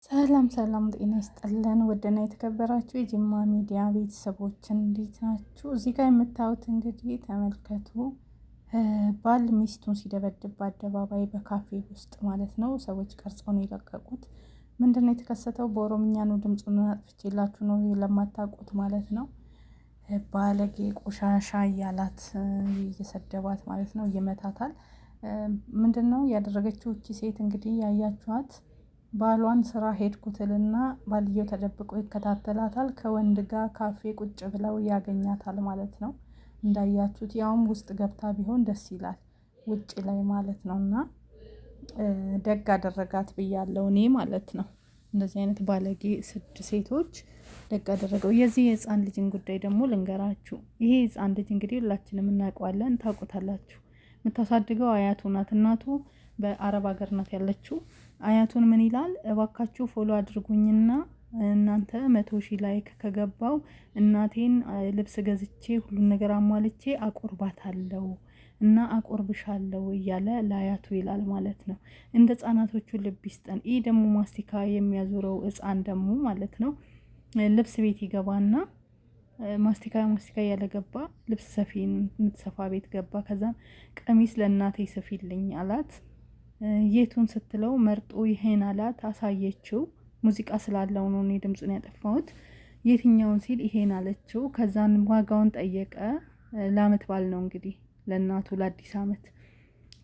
ሰላም ሰላም ጤና ይስጥልን ውድና የተከበራችሁ የጅማ ሚዲያ ቤተሰቦች እንዴት ናችሁ? እዚህ ጋር የምታዩት እንግዲህ ተመልከቱ። ባል ሚስቱን ሲደበድብ በአደባባይ በካፌ ውስጥ ማለት ነው። ሰዎች ቀርጸው ነው የለቀቁት። ምንድነው የተከሰተው? በኦሮምኛ ነው፣ ድምፁን አጥፍቼላችሁ ነው ለማታውቁት ማለት ነው። ባለጌ ቆሻሻ እያላት እየሰደባት ማለት ነው፣ ይመታታል። ምንድነው ያደረገችው እቺ ሴት? እንግዲህ ያያችኋት ባሏን ስራ ሄድኩትልና ባልየው ተደብቆ ይከታተላታል። ከወንድ ጋር ካፌ ቁጭ ብለው ያገኛታል ማለት ነው። እንዳያችሁት ያውም ውስጥ ገብታ ቢሆን ደስ ይላል፣ ውጭ ላይ ማለት ነውና ደግ አደረጋት ብያለሁ እኔ ማለት ነው። እንደዚህ አይነት ባለጌ ስድ ሴቶች ደግ አደረገው። የዚህ የህፃን ልጅን ጉዳይ ደግሞ ልንገራችሁ። ይሄ ህፃን ልጅ እንግዲህ ሁላችንም እናውቀዋለን፣ ታውቁታላችሁ። የምታሳድገው አያቱ ናት። እናቱ በአረብ ሀገር ናት ያለችው። አያቱን ምን ይላል? እባካችሁ ፎሎ አድርጉኝና እናንተ 100,000 ላይክ ከገባው እናቴን ልብስ ገዝቼ ሁሉን ነገር አሟልቼ አቆርባታለሁ እና አቆርብሻለሁ እያለ ለአያቱ ይላል ማለት ነው። እንደ ህፃናቶቹ ልብ ይስጠን። ይህ ደግሞ ማስቲካ የሚያዞረው ህፃን ደግሞ ማለት ነው ልብስ ቤት ይገባና ማስቲካ እያለ ገባ። ልብስ ሰፊን የምትሰፋ ቤት ገባ። ከዛ ቀሚስ ለእናቴ ስፊልኝ አላት። የቱን ስትለው መርጦ ይሄን አላት። አሳየችው። ሙዚቃ ስላለው ነው እኔ ድምፁን ያጠፋሁት። የትኛውን ሲል ይሄን አለችው። ከዛን ዋጋውን ጠየቀ። ለአመት ባል ነው እንግዲህ ለእናቱ ለአዲስ አመት።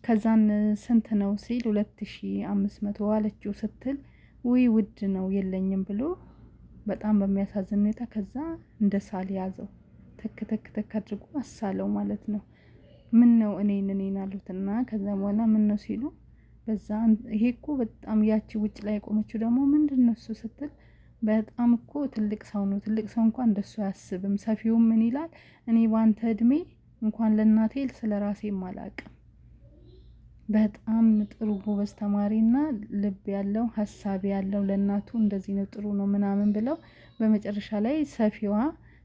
ከዛን ስንት ነው ሲል 2500 አለችው። ስትል ውይ ውድ ነው የለኝም ብሎ በጣም በሚያሳዝን ሁኔታ ከዛ እንደ ሳል ያዘው። ተክ ተክ ተክ አድርጎ አሳለው ማለት ነው። ምን ነው እኔን አሉትና ከዛ በኋላ ምን ነው ሲሉ በዛ ይሄ እኮ በጣም ያቺ ውጭ ላይ ቆመችው ደግሞ ምንድነው እሱ ስትል በጣም እኮ ትልቅ ሰው ነው፣ ትልቅ ሰው እንኳን እንደሱ አያስብም። ሰፊውም ምን ይላል? እኔ ባንተ እድሜ እንኳን ለእናቴ ስለራሴም አላቅም። በጣም ጥሩ ጎበዝ ተማሪና ልብ ያለው ሐሳብ ያለው ለእናቱ እንደዚህ ነው ጥሩ ነው ምናምን ብለው በመጨረሻ ላይ ሰፊዋ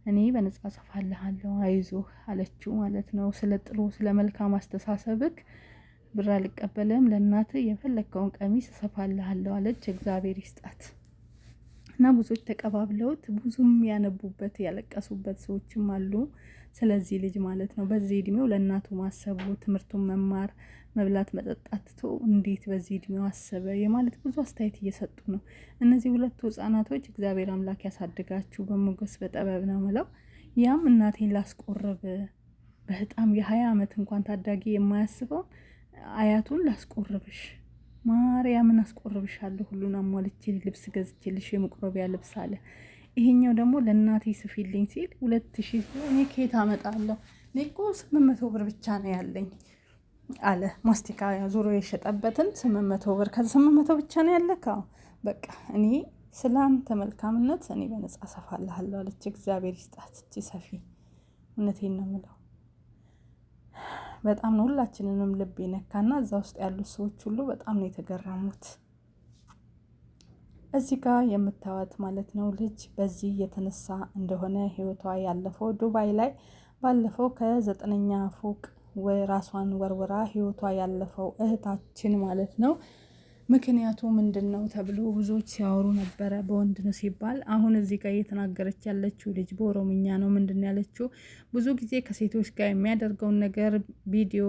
እኔ በነፃ ሰፋልሃለሁ አይዞህ አለችው ማለት ነው። ስለ ጥሩ ስለ መልካም አስተሳሰብክ ብር አልቀበልም፣ ለእናትህ የፈለከውን ቀሚስ ሰፋልሃለሁ አለች። እግዚአብሔር ይስጣት። እና ብዙዎች ተቀባብለውት ብዙም ያነቡበት ያለቀሱበት ሰዎችም አሉ። ስለዚህ ልጅ ማለት ነው በዚህ እድሜው ለእናቱ ማሰቡ፣ ትምህርቱን መማር፣ መብላት፣ መጠጣት ትቶ እንዴት በዚህ እድሜው አሰበ የማለት ብዙ አስተያየት እየሰጡ ነው። እነዚህ ሁለቱ ህፃናቶች እግዚአብሔር አምላክ ያሳድጋችሁ በሞገስ በጥበብ ነው የምለው። ያም እናቴን ላስቆርብ በጣም የ20 አመት እንኳን ታዳጊ የማያስበው አያቱን ላስቆርብሽ ማርያምን አስቆርብሻለሁ ሁሉን አሟልቼ ልብስ ገዝቼልሽ የመቁረቢያ ልብስ አለ። ይሄኛው ደግሞ ለእናቴ ስፊልኝ ሲል 2000 እኔ ከየት አመጣለሁ? እኔ እኮ 800 ብር ብቻ ነው ያለኝ አለ። ማስቲካ ዞሮ የሸጠበትን 800 ብር ከ800 ብቻ ነው ያለካ። በቃ እኔ ስላንተ መልካምነት እኔ በነፃ ሰፋልሃለሁ አለች። እግዚአብሔር ይስጣት እቺ ሰፊ። እውነቴን ነው የምለው። በጣም ነው ሁላችንንም ልብ የነካና እዛ ውስጥ ያሉት ሰዎች ሁሉ በጣም ነው የተገረሙት። እዚህ ጋር የምታዩት ማለት ነው ልጅ በዚህ የተነሳ እንደሆነ ህይወቷ ያለፈው ዱባይ ላይ ባለፈው ከ9ኛ ፎቅ ራሷን ወርውራ ህይወቷ ያለፈው እህታችን ማለት ነው። ምክንያቱ ምንድነው ተብሎ ብዙዎች ሲያወሩ ነበረ። በወንድ ነው ሲባል አሁን እዚህ ጋር እየተናገረች ያለችው ልጅ በኦሮምኛ ነው። ምንድነው ያለችው? ብዙ ጊዜ ከሴቶች ጋር የሚያደርገውን ነገር ቪዲዮ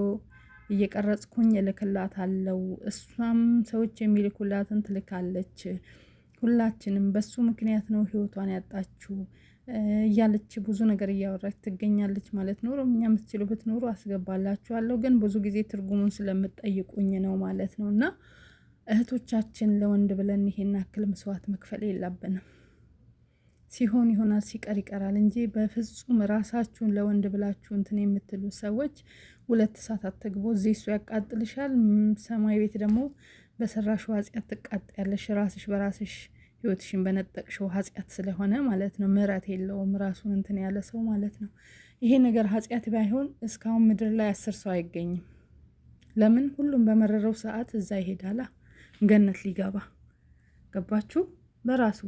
እየቀረጽኩኝ እልክላታለሁ፣ እሷም ሰዎች የሚልኩላትን ትልካለች። ሁላችንም በሱ ምክንያት ነው ህይወቷን ያጣችው እያለች ብዙ ነገር እያወራች ትገኛለች ማለት ነው። ኦሮምኛ የምትችሉ ብትኖሩ አስገባላችኋለሁ፣ ግን ብዙ ጊዜ ትርጉሙን ስለምትጠይቁኝ ነው ማለት ነው። እና እህቶቻችን ለወንድ ብለን ይሄን ያክል መስዋዕት መክፈል የለብንም። ሲሆን ይሆናል ሲቀር ይቀራል እንጂ በፍጹም ራሳችሁን ለወንድ ብላችሁ እንትን የምትሉ ሰዎች 2 ሰዓት አትግቡ። እዚህ እሱ ያቃጥልሻል፣ ሰማይ ቤት ደግሞ በሰራሽው ኃጢአት ትቃጠያለሽ። ራስሽ በራስሽ ህይወትሽን በነጠቅሽው ኃጢአት ስለሆነ ማለት ነው። ምህረት የለውም ራሱን እንትን ያለ ሰው ማለት ነው። ይሄ ነገር ኃጢአት ባይሆን እስካሁን ምድር ላይ 10 ሰው አይገኝም። ለምን? ሁሉም በመረረው ሰዓት እዛ ይሄዳላ ገነት ሊገባ። ገባችሁ? በራሱ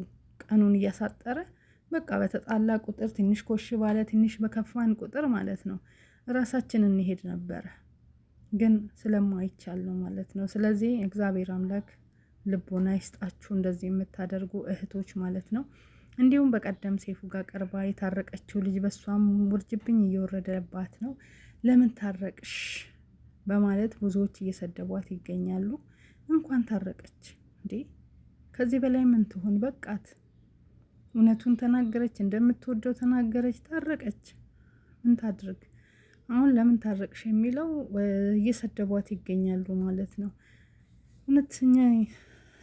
ቀኑን እያሳጠረ በቃ በተጣላ ቁጥር ትንሽ ኮሽ ባለ ትንሽ በከፋን ቁጥር ማለት ነው ራሳችንን እንሄድ ነበረ። ግን ስለማይቻል ነው ማለት ነው። ስለዚህ እግዚአብሔር አምላክ ልቦና ይስጣችሁ እንደዚህ የምታደርጉ እህቶች ማለት ነው። እንዲሁም በቀደም ሰይፉ ጋር ቀርባ የታረቀችው ልጅ በሷም ውርጅብኝ እየወረደባት ነው። ለምን ታረቅሽ በማለት ብዙዎች እየሰደቧት ይገኛሉ። እንኳን ታረቀች እንዴ! ከዚህ በላይ ምን ትሆን? በቃት። እውነቱን ተናገረች፣ እንደምትወደው ተናገረች፣ ታረቀች። ምን ታድርግ? አሁን ለምን ታረቅሽ የሚለው እየሰደቧት ይገኛሉ ማለት ነው። እውነተኛ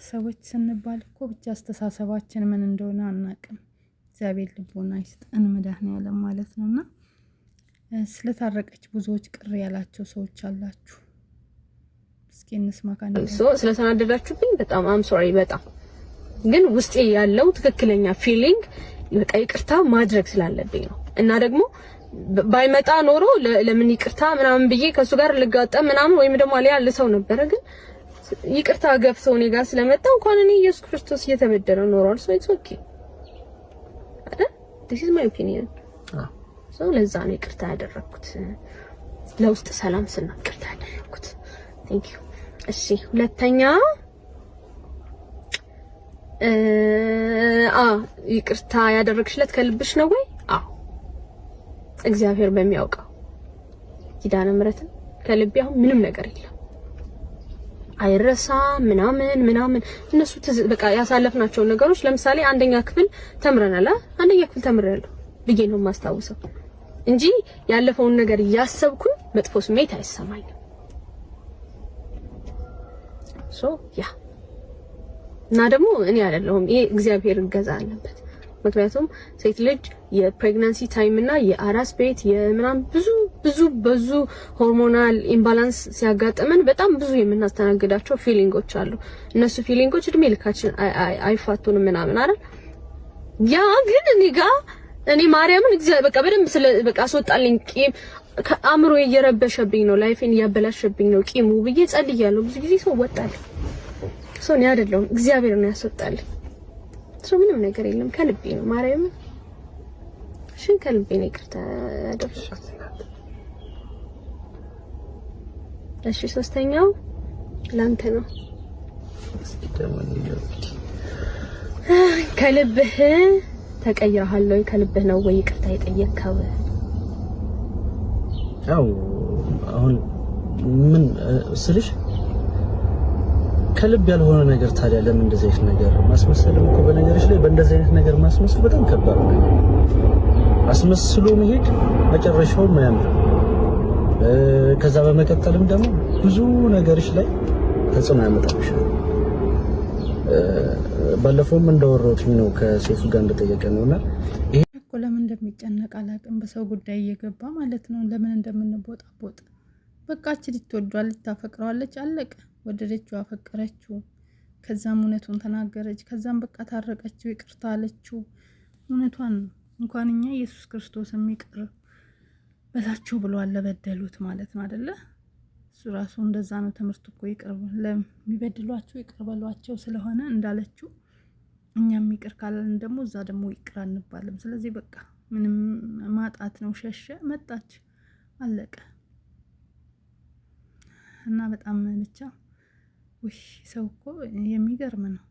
ሰዎች ስንባል እኮ ብቻ አስተሳሰባችን ምን እንደሆነ አናቅም። እግዚአብሔር ልቦና ይስጠን መድኃኔዓለም ማለት ነውና ስለታረቀች ብዙዎች ቅር ያላቸው ሰዎች አላችሁ። እስኪ እንስማ። ስለተናደዳችሁብኝ በጣም አም ሶሪ። በጣም ግን ውስጤ ያለው ትክክለኛ ፊሊንግ በቃ ይቅርታ ማድረግ ስላለብኝ ነው። እና ደግሞ ባይመጣ ኖሮ ለምን ይቅርታ ምናምን ብዬ ከሱ ጋር ልጋጠም ምናምን ወይም ደግሞ አሊያ ልሰው ነበረ። ግን ይቅርታ ገፍተው እኔ ጋር ስለመጣ እንኳን እኔ ኢየሱስ ክርስቶስ እየተበደለ ኖሯል። ሶ ኢትስ ኦኬ አይደል? this is my opinion። ሶ ለዛ ነው ይቅርታ ያደረኩት። ለውስጥ ሰላም ስና ይቅርታ ያደረኩት። ቴንክ ዩ። እሺ ሁለተኛ ይቅርታ ያደረግሽለት ከልብሽ ነው ወይ? አዎ እግዚአብሔር በሚያውቀው ኪዳነ ምሕረትን ከልቤ አሁን ምንም ነገር የለም አይረሳ ምናምን እነሱ በቃ ያሳለፍናቸው ነገሮች ለምሳሌ አንደኛ ክፍል ተምረናል። አንደኛ ክፍል ተምሬያለሁ ብዬ ነው የማስታውሰው እንጂ ያለፈውን ነገር ያሰብኩኝ መጥፎ ስሜት አይሰማኝም። ሶ ያ እና ደግሞ እኔ አይደለሁም ይሄ እግዚአብሔር እገዛ አለበት። ምክንያቱም ሴት ልጅ የፕሬግናንሲ ታይም እና የአራስ ቤት የምናም ብዙ ሆርሞናል ኢምባላንስ ሲያጋጥመን በጣም ብዙ የምናስተናግዳቸው ፊሊንጎች አሉ። እነሱ ፊሊንጎች እድሜ ልካችን አይፋቱንም ምናምን አይደል? ያ ግን እኔ ማርያምን እግዚአብሔር በቃ በደንብ በቃ አስወጣልኝ። ቂም አእምሮ እየረበሸብኝ ነው፣ ላይፌን እያበላሸብኝ ነው ቂሙ ብዬ ጸልያለሁ። ብዙ ጊዜ ሰው ወጣል ሰው ነው አይደለም እግዚአብሔር ነው ያስወጣል። ሰው ምንም ነገር የለም ከልቤ ነው ማርያም ሽን ከልቤ ነው ይቅርታ ያደረኩት። እሺ ሶስተኛው ላንተ ነው። ከልብህ ተቀይረሃል ወይ? ከልብህ ነው ወይ ይቅርታ የጠየቅከው? ያው አሁን ምን ስልሽ ከልብ ያልሆነ ነገር ታዲያ ለምን እንደዚህ አይነት ነገር ማስመሰልም እኮ በነገርሽ ላይ በእንደዚህ አይነት ነገር ማስመሰል በጣም ከባድ ነው። አስመስሎ መሄድ መጨረሻው ማያምር። ከዛ በመቀጠልም ደግሞ ብዙ ነገርሽ ላይ ተጽዕኖ ያመጣብሻል። ባለፈውም እንዳወራሁት ነው ከሴፉ ጋር እንደጠየቀ ነውና ይሄ እኮ ለምን እንደሚጨነቅ አላውቅም። በሰው ጉዳይ እየገባ ማለት ነው። ለምን እንደምንቦጣቦጥ በቃች። ልትወዷለች፣ ታፈቅረዋለች፣ አለቀ። ወደደችው፣ አፈቀረችው። ከዛም እውነቱን ተናገረች። ከዛም በቃ ታረቀችው፣ ይቅርታ አለችው። እውነቷን ነው። እንኳን እኛ ኢየሱስ ክርስቶስ የሚቅር በላችሁ ብሏል ለበደሉት ማለት ነው አይደለ? እሱ ራሱ እንደዛ ነው። ትምህርት እኮ ይቅር ለሚበድሏቸው ይቅር በሏቸው ስለሆነ እንዳለችው እኛም ይቅር ካለን ደግሞ እዛ ደግሞ ይቅር አንባልም። ስለዚህ በቃ ምንም ማጣት ነው። ሸሸ፣ መጣች፣ አለቀ። እና በጣም ብቻ ሰው እኮ የሚገርም ነው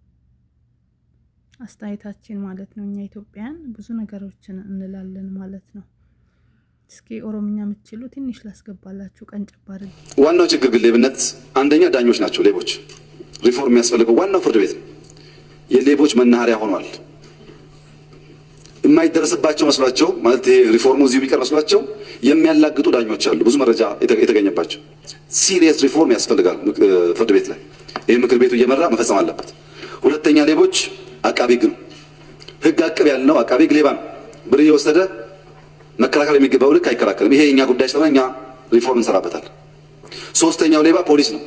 አስተያየታችን ማለት ነው። እኛ ኢትዮጵያን ብዙ ነገሮችን እንላለን ማለት ነው። እስኪ ኦሮምኛ የምትችሉ ትንሽ ላስገባላችሁ ቀንጨብ አድርጌ። ዋናው ችግር ግን ሌብነት፣ አንደኛ ዳኞች ናቸው ሌቦች። ሪፎርም የሚያስፈልገው ዋናው ፍርድ ቤት ነው። የሌቦች መናኸሪያ ሆኗል። የማይደረስባቸው መስሏቸው ማለት ይሄ ሪፎርሙ እዚሁ ቢቀር መስሏቸው የሚያላግጡ ዳኞች አሉ፣ ብዙ መረጃ የተገኘባቸው። ሲሪየስ ሪፎርም ያስፈልጋል ፍርድ ቤት ላይ። ይሄ ምክር ቤቱ እየመራ መፈጸም አለበት። ሁለተኛ ሌቦች አቃቢ ሕግ ነው። ሕግ አቅብ ያልነው አቃቢ ሕግ ሌባ ነው። ብር እየወሰደ መከራከር የሚገባው ልክ አይከራከርም። ይሄ የኛ ጉዳይ ስለሆነ እኛ ሪፎርም እንሰራበታል። ሶስተኛው ሌባ ፖሊስ ነው።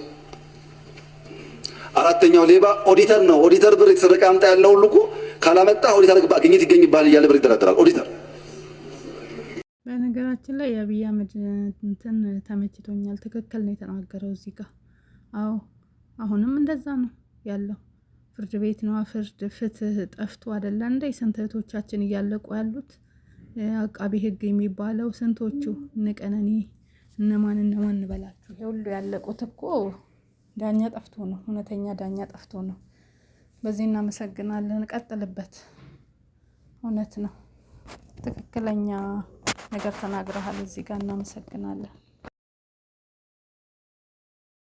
አራተኛው ሌባ ኦዲተር ነው። ኦዲተር ብር የተሰረቀ አምጣ ያለው ሁሉ እኮ ካላመጣ ኦዲተር ግኝት ይገኝባል እያለ ብር ይደራደራል ኦዲተር። በነገራችን ላይ የአብይ አህመድ እንትን ተመችቶኛል። ትክክል ነው የተናገረው እዚህ ጋር። አዎ አሁንም እንደዛ ነው ያለው። ፍርድ ቤት ነው ፍትህ ጠፍቶ አይደለ እንደ ስንት እህቶቻችን እያለቁ ያሉት። አቃቢ ሕግ የሚባለው ስንቶቹ ንቀነኒ እነማን በላችሁ። ይሄ ሁሉ ያለቁት እኮ ዳኛ ጠፍቶ ነው። እውነተኛ ዳኛ ጠፍቶ ነው። በዚህ እናመሰግናለን። ቀጥልበት። እውነት ነው፣ ትክክለኛ ነገር ተናግረሃል እዚህ ጋር እናመሰግናለን።